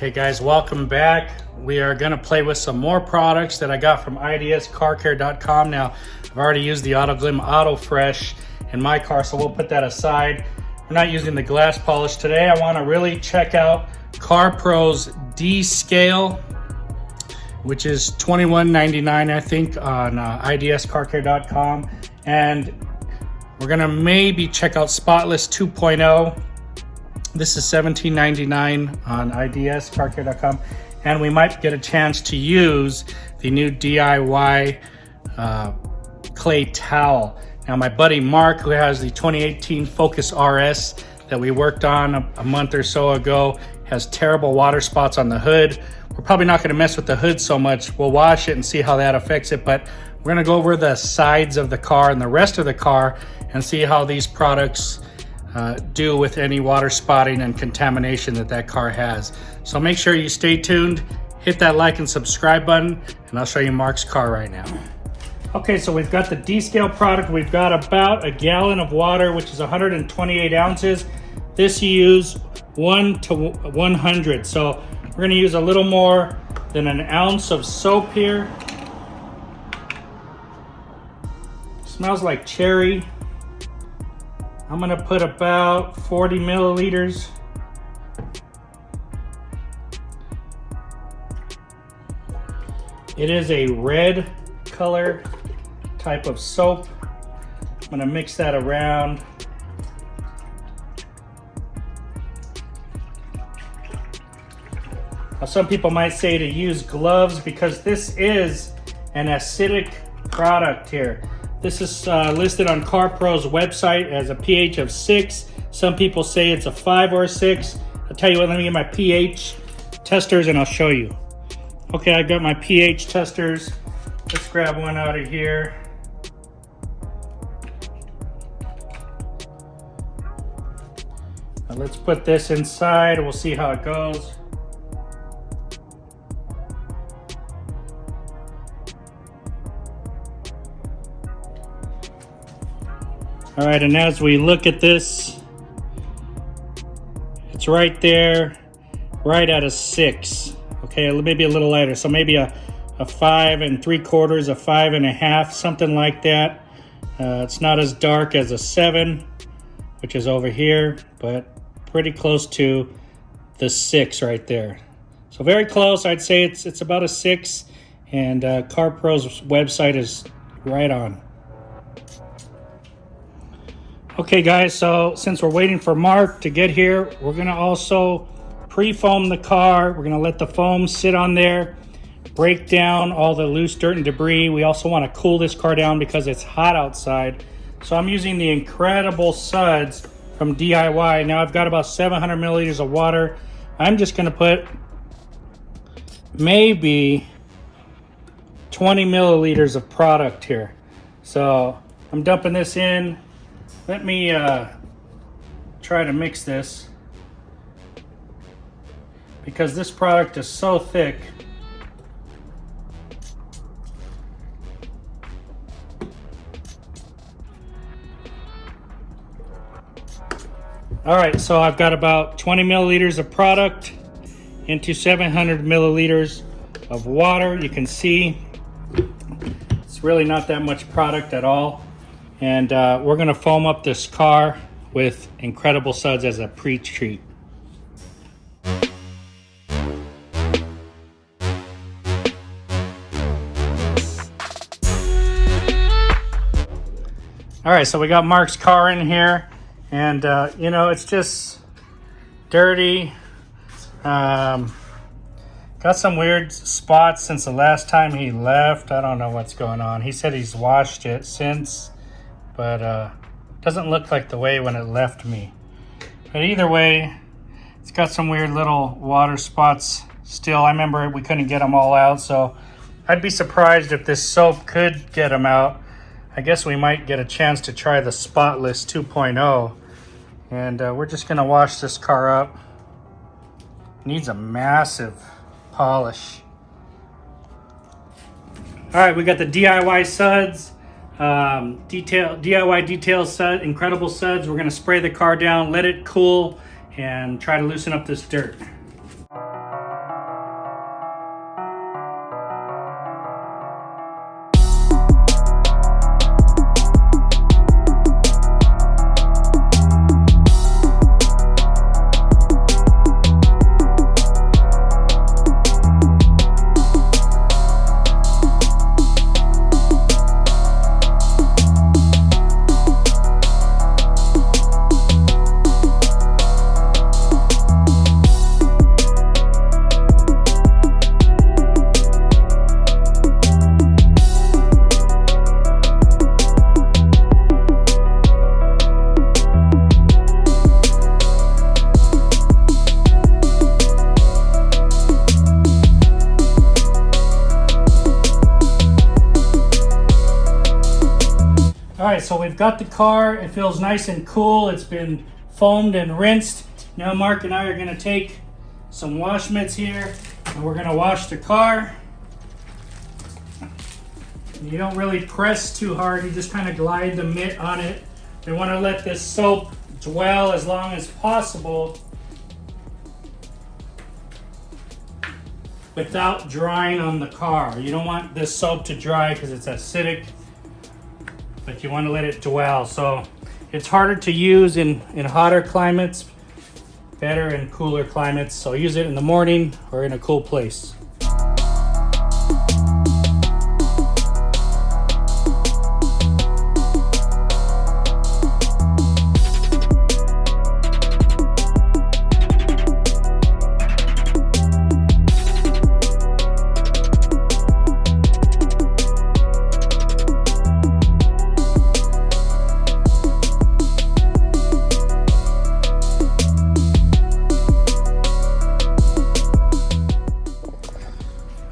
Okay guys, welcome back. We are gonna play with some more products that I got from idscarcare.com. Now, I've already used the Auto Glim Auto Fresh in my car, so we'll put that aside. We're not using the glass polish today. I wanna really check out Carpro's Descale, which is $21.99, I think, on idscarcare.com. And we're gonna maybe check out Spotless 2.0. This is $17.99 on idscarcare.com. And we might get a chance to use the new DIY clay towel. Now my buddy Mark, who has the 2018 Focus RS that we worked on a month or so ago, has terrible water spots on the hood. We're probably not gonna mess with the hood so much. We'll wash it and see how that affects it, but we're gonna go over the sides of the car and the rest of the car and see how these products do with any water spotting and contamination that car has. So make sure you stay tuned, hit that like and subscribe button, and I'll show you Mark's car right now. Okay, so we've got the Descale product. We've got about a gallon of water, which is 128 ounces. This you use 1 to 100. So we're gonna use a little more than an ounce of soap here. Smells like cherry. I'm gonna put about 40 milliliters. It is a red color type of soap. I'm gonna mix that around. Now, some people might say to use gloves because this is an acidic product here. This is listed on Carpro's website as a pH of 6. Some people say it's a 5 or a 6. I'll tell you what, let me get my pH testers and I'll show you. Okay, I got my pH testers. Let's grab one out of here. Now let's put this inside. We'll see how it goes. All right, and as we look at this, it's right there, right at a 6. Okay, maybe a little lighter, so maybe a 5 3/4, a 5 1/2, something like that. It's not as dark as a 7, which is over here, but pretty close to the 6 right there. So very close. I'd say it's about a 6, and Carpro's website is right on. Okay guys, so since we're waiting for Mark to get here, we're gonna also pre-foam the car. We're gonna let the foam sit on there, break down all the loose dirt and debris. We also wanna cool this car down because it's hot outside. So I'm using the incredible suds from DIY. Now I've got about 700 milliliters of water. I'm just gonna put maybe 20 milliliters of product here. So I'm dumping this in. Let me try to mix this because this product is so thick. All right, so I've got about 20 milliliters of product into 700 milliliters of water. You can see it's really not that much product at all. And we're gonna foam up this car with incredible suds as a pre-treat. All right, so we got Mark's car in here, and you know, it's just dirty. Got some weird spots since the last time he left. I don't know what's going on. He said he's washed it since, but doesn't look like the way when it left me. But either way, it's got some weird little water spots still. I remember we couldn't get them all out, so I'd be surprised if this soap could get them out. I guess we might get a chance to try the Spotless 2.0. And we're just gonna wash this car up. Needs a massive polish. All right, we got the DIY suds. DIY detail sud, incredible suds. We're gonna spray the car down, let it cool, and try to loosen up this dirt. right, so we've got the car. It feels nice and cool. It's been foamed and rinsed. Now Mark and I are gonna take some wash mitts here and we're gonna wash the car. You don't really press too hard, you just kind of glide the mitt on it. You want to let this soap dwell as long as possible without drying on the car. You don't want this soap to dry because it's acidic, but you want to let it dwell. So it's harder to use in hotter climates, better in cooler climates. So use it in the morning or in a cool place.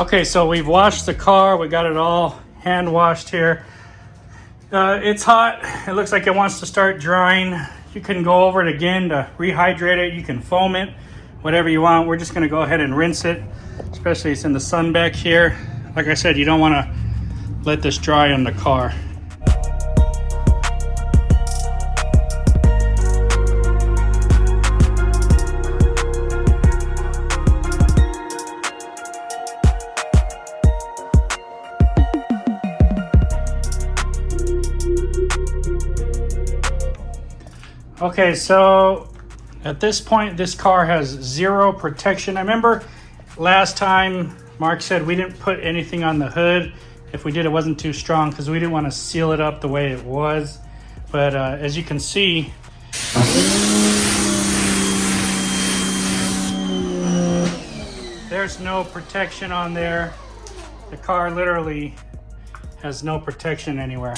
Okay, so we've washed the car. We got it all hand washed here. It's hot. It looks like it wants to start drying. You can go over it again to rehydrate it. You can foam it, whatever you want. We're just gonna go ahead and rinse it, especially it's in the sun back here. Like I said, you don't wanna let this dry on the car. Okay, so at this point, this car has zero protection. I remember last time Mark said we didn't put anything on the hood. If we did, it wasn't too strong because we didn't want to seal it up the way it was. But as you can see, there's no protection on there. The car literally has no protection anywhere.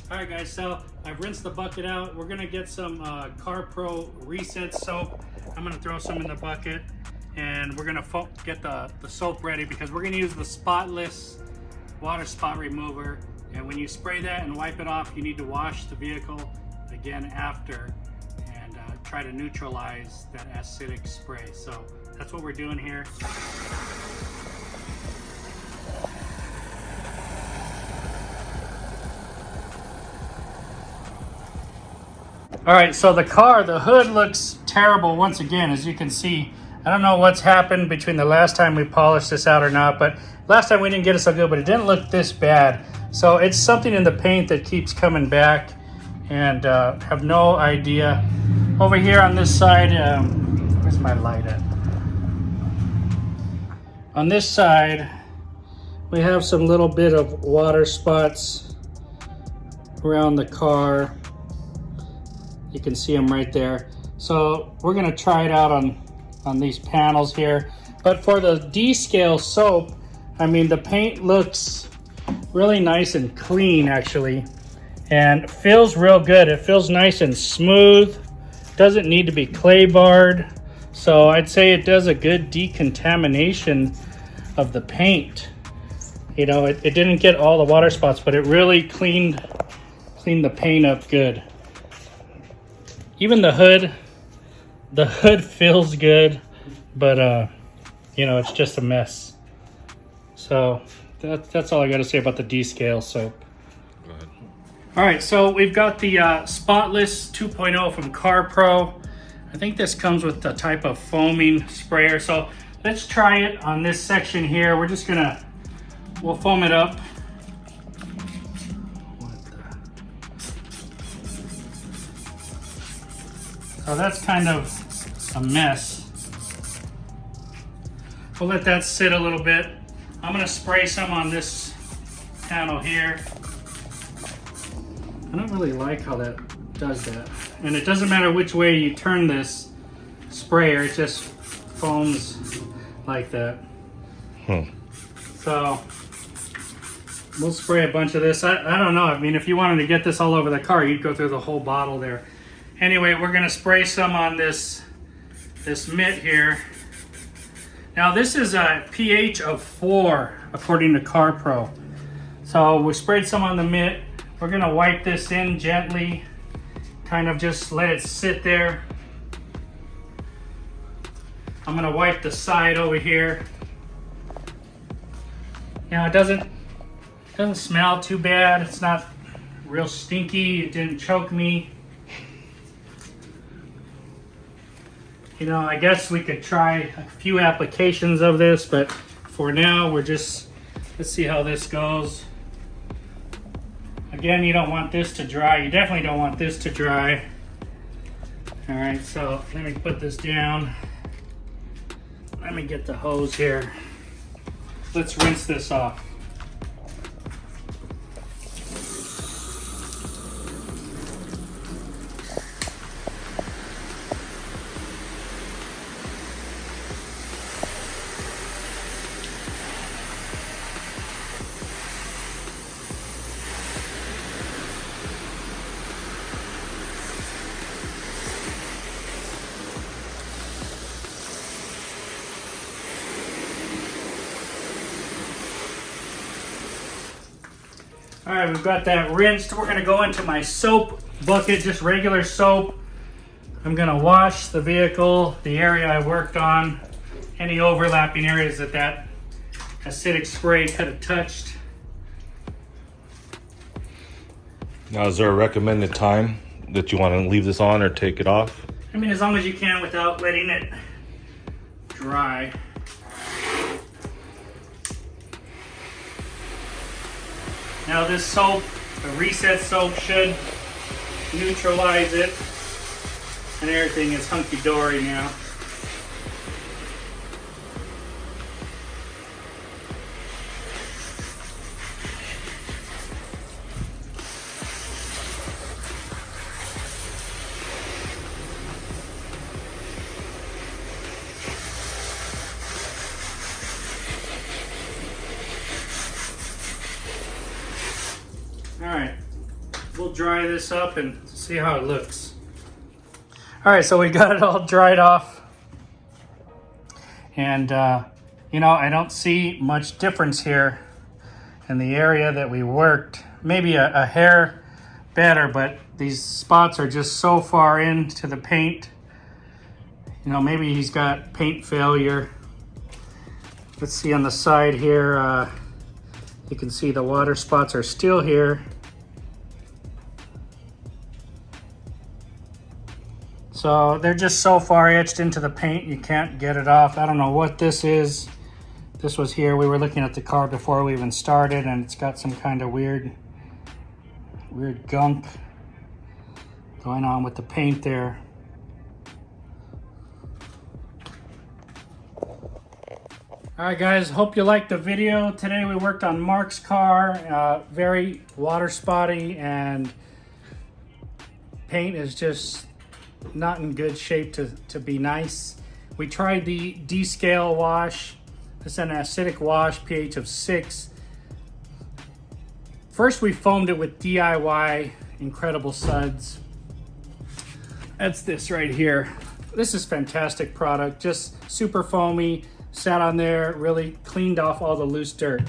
Alright guys, so I've rinsed the bucket out. We're gonna get some Carpro Reset soap. I'm gonna throw some in the bucket and we're gonna get the soap ready because we're gonna use the Spotless water spot remover. And when you spray that and wipe it off, you need to wash the vehicle again after and try to neutralize that acidic spray. So that's what we're doing here. All right, so the hood looks terrible once again, as you can see. I don't know what's happened between the last time we polished this out or not, but last time we didn't get it so good, but it didn't look this bad. So it's something in the paint that keeps coming back and have no idea. Over here on this side, where's my light at? On this side, we have some little bit of water spots around the car. You can see them right there. So we're gonna try it out on these panels here. But for the Descale soap, I mean, the paint looks really nice and clean actually, and feels real good. It feels nice and smooth. Doesn't need to be clay barred. So I'd say it does a good decontamination of the paint. You know, it didn't get all the water spots, but it really cleaned the paint up good. Even the hood feels good, but you know, it's just a mess. So that's all I got to say about the Descale soap. Go ahead. All right, so we've got the Spotless 2.0 from Carpro. I think this comes with the type of foaming sprayer. So let's try it on this section here. We're just we'll foam it up. So that's kind of a mess. We'll let that sit a little bit. I'm gonna spray some on this panel here. I don't really like how that does that. And it doesn't matter which way you turn this sprayer, it just foams like that. So we'll spray a bunch of this. I don't know. I mean, if you wanted to get this all over the car, you'd go through the whole bottle there. Anyway, we're gonna spray some on this mitt here. Now this is a pH of 4 according to Carpro. So we sprayed some on the mitt. We're gonna wipe this in gently, kind of just let it sit there. I'm gonna wipe the side over here. Now it doesn't smell too bad. It's not real stinky. It didn't choke me. You know, I guess we could try a few applications of this, but for now, let's see how this goes. Again, you don't want this to dry. You definitely don't want this to dry. All right, so let me put this down. Let me get the hose here. Let's rinse this off. All right, we've got that rinsed. We're gonna go into my soap bucket, just regular soap. I'm gonna wash the vehicle, the area I worked on, any overlapping areas that acidic spray could have touched. Now, is there a recommended time that you want to leave this on or take it off? I mean, as long as you can without letting it dry. Now this soap, the reset soap, should neutralize it, and everything is hunky-dory now. All right, we'll dry this up and see how it looks. All right, so we got it all dried off. And, you know, I don't see much difference here in the area that we worked. Maybe a hair better, but these spots are just so far into the paint. You know, maybe he's got paint failure. Let's see on the side here. You can see the water spots are still here. So they're just so far etched into the paint, you can't get it off. I don't know what this is. This was here. We were looking at the car before we even started, and it's got some kind of weird gunk going on with the paint there. All right, guys, hope you liked the video. Today we worked on Mark's car, very water spotty, and paint is just not in good shape to be nice. We tried the Descale wash. It's an acidic wash, pH of 6. First we foamed it with DIY Incredible Suds. That's this right here. This is fantastic product, just super foamy. Sat on there, really cleaned off all the loose dirt.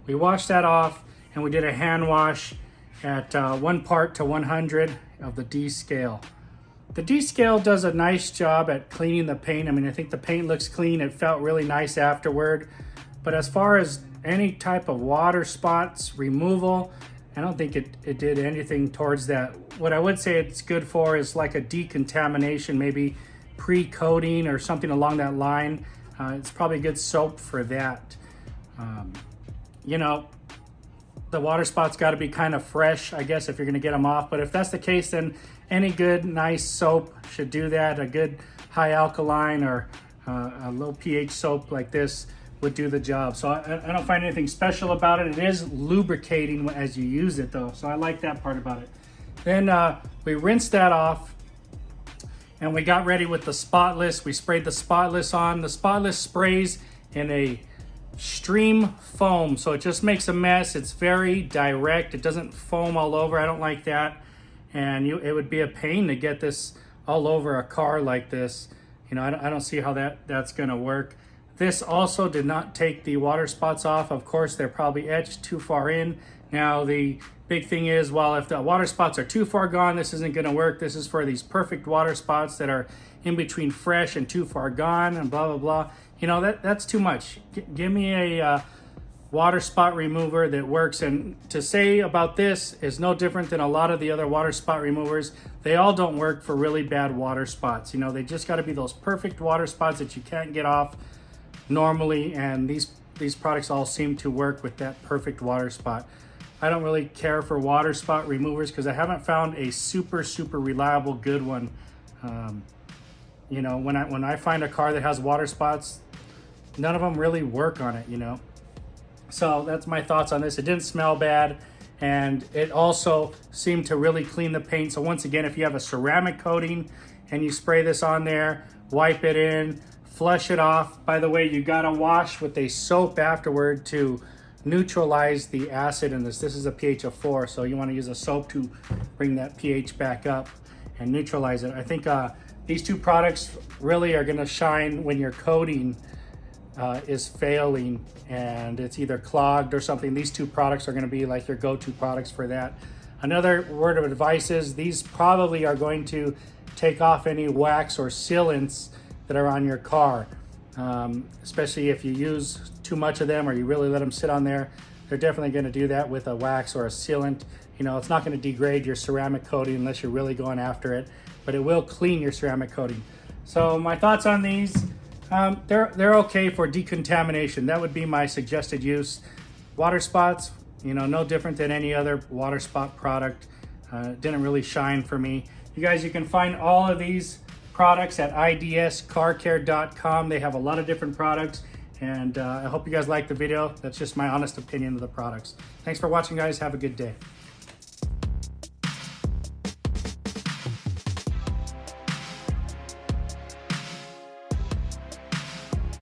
We washed that off and we did a hand wash at 1 part to 100 of the Descale. The Descale does a nice job at cleaning the paint. I mean, I think the paint looks clean. It felt really nice afterward. But as far as any type of water spots removal, I don't think it did anything towards that. What I would say it's good for is like a decontamination, maybe pre-coating or something along that line. It's probably a good soap for that. You know, the water spot's got to be kind of fresh, I guess, if you're going to get them off. But if that's the case, then any good, nice soap should do that. A good high alkaline or a low pH soap like this would do the job. So I don't find anything special about it. It is lubricating as you use it, though. So I like that part about it. Then we rinsed that off. And we got ready with the Spotless. We sprayed the Spotless on. The Spotless sprays in a stream foam, so it just makes a mess. It's very direct. It doesn't foam all over. I don't like that. And it would be a pain to get this all over a car like this. You know, I don't see how that's gonna work. This also did not take the water spots off. Of course, they're probably etched too far in. Now, the big thing is, well, if the water spots are too far gone, this isn't gonna work. This is for these perfect water spots that are in between fresh and too far gone and blah, blah, blah. You know, that's too much. Give me a water spot remover that works. And to say about this is no different than a lot of the other water spot removers. They all don't work for really bad water spots. You know, they just gotta be those perfect water spots that you can't get off normally, and these products all seem to work with that perfect water spot. I don't really care for water spot removers because I haven't found a super reliable good one. You know, when I find a car that has water spots, none of them really work on it, you know. So that's my thoughts on this. It didn't smell bad, and it also seemed to really clean the paint. So once again, if you have a ceramic coating and you spray this on there, wipe it in, flush it off. By the way, you gotta wash with a soap afterward to neutralize the acid in this. This is a pH of 4, so you wanna use a soap to bring that pH back up and neutralize it. I think these two products really are gonna shine when your coating is failing and it's either clogged or something. These two products are gonna be like your go-to products for that. Another word of advice is these probably are going to take off any wax or sealants that are on your car, especially if you use too much of them or you really let them sit on there. They're definitely going to do that with a wax or a sealant. You know, it's not going to degrade your ceramic coating unless you're really going after it, but it will clean your ceramic coating. So my thoughts on these, they're okay for decontamination. That would be my suggested use. Water spots, you know, no different than any other water spot product. Didn't really shine for me. You guys, you can find all of these products at idscarcare.com. They have a lot of different products, and I hope you guys liked the video. That's just my honest opinion of the products. Thanks for watching, guys. Have a good day.